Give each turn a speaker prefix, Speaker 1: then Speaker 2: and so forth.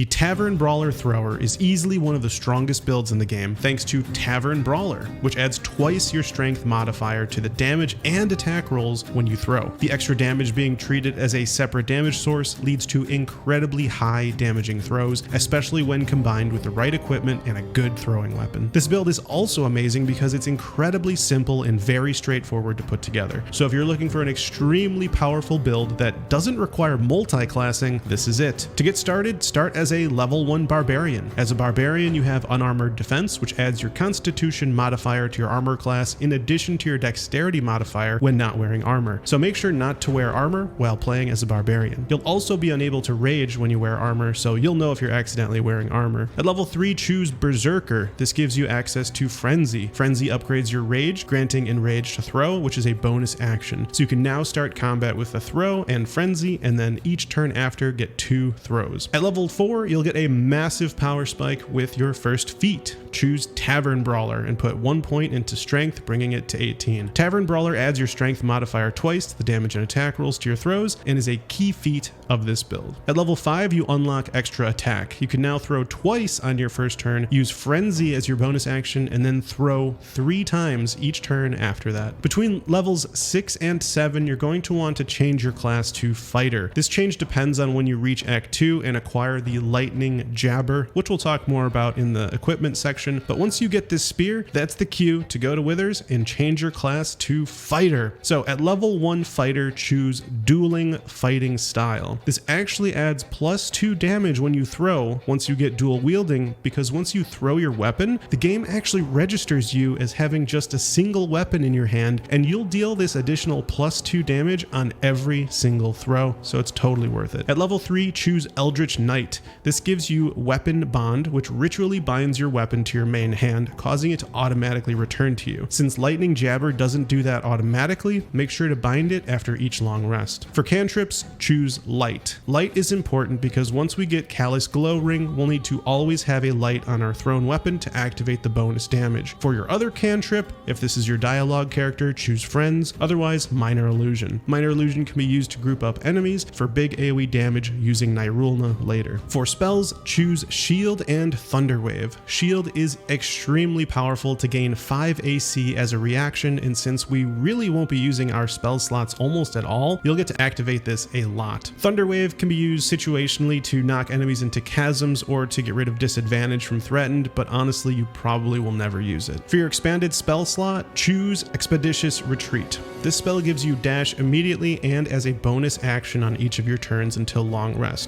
Speaker 1: The Tavern Brawler Thrower is easily one of the strongest builds in the game thanks to Tavern Brawler, which adds twice your strength modifier to the damage and attack rolls when you throw. The extra damage being treated as a separate damage source leads to incredibly high damaging throws, especially when combined with the right equipment and a good throwing weapon. This build is also amazing because it's incredibly simple and very straightforward to put together. So if you're looking for an extremely powerful build that doesn't require multi-classing, this is it. To get started, start as a level 1 barbarian. As a barbarian, you have unarmored defense, which adds your constitution modifier to your armor class in addition to your dexterity modifier when not wearing armor. So make sure not to wear armor while playing as a barbarian. You'll also be unable to rage when you wear armor, so you'll know if you're accidentally wearing armor. At level 3, choose Berserker. This gives you access to Frenzy. Frenzy upgrades your rage, granting enrage to throw, which is a bonus action. So you can now start combat with a throw and Frenzy, and then each turn after get 2 throws. At level 4, you'll get a massive power spike with your first feat. Choose Tavern Brawler and put 1 point into strength, bringing it to 18. Tavern Brawler adds your strength modifier twice to the damage and attack rolls to your throws and is a key feat of this build. At level 5, you unlock extra attack. You can now throw twice on your first turn, use Frenzy as your bonus action, and then throw 3 times each turn after that. Between levels 6 and 7, you're going to want to change your class to Fighter. This change depends on when you reach Act 2 and acquire the Lightning Jabber, which we'll talk more about in the equipment section. But once you get this spear, that's the cue to go to Withers and change your class to Fighter. So at level 1 Fighter, choose Dueling Fighting Style. This actually adds +2 damage when you throw once you get dual wielding, because once you throw your weapon, the game actually registers you as having just a single weapon in your hand, and you'll deal this additional +2 damage on every single throw, so it's totally worth it. At level 3, choose Eldritch Knight. This gives you Weapon Bond, which ritually binds your weapon to your main hand, causing it to automatically return to you. Since Lightning Jabber doesn't do that automatically, make sure to bind it after each long rest. For cantrips, choose Light. Light is important because once we get Callous Glow Ring, we'll need to always have a light on our thrown weapon to activate the bonus damage. For your other cantrip, if this is your dialogue character, choose Friends, otherwise Minor Illusion. Minor Illusion can be used to group up enemies for big AoE damage using Nirulna later. For spells, choose Shield and Thunderwave. Shield is extremely powerful to gain 5 AC as a reaction, and since we really won't be using our spell slots almost at all, you'll get to activate this a lot. Thunderwave can be used situationally to knock enemies into chasms or to get rid of disadvantage from threatened, but honestly you probably will never use it. For your expanded spell slot, choose Expeditious Retreat. This spell gives you dash immediately and as a bonus action on each of your turns until long rest.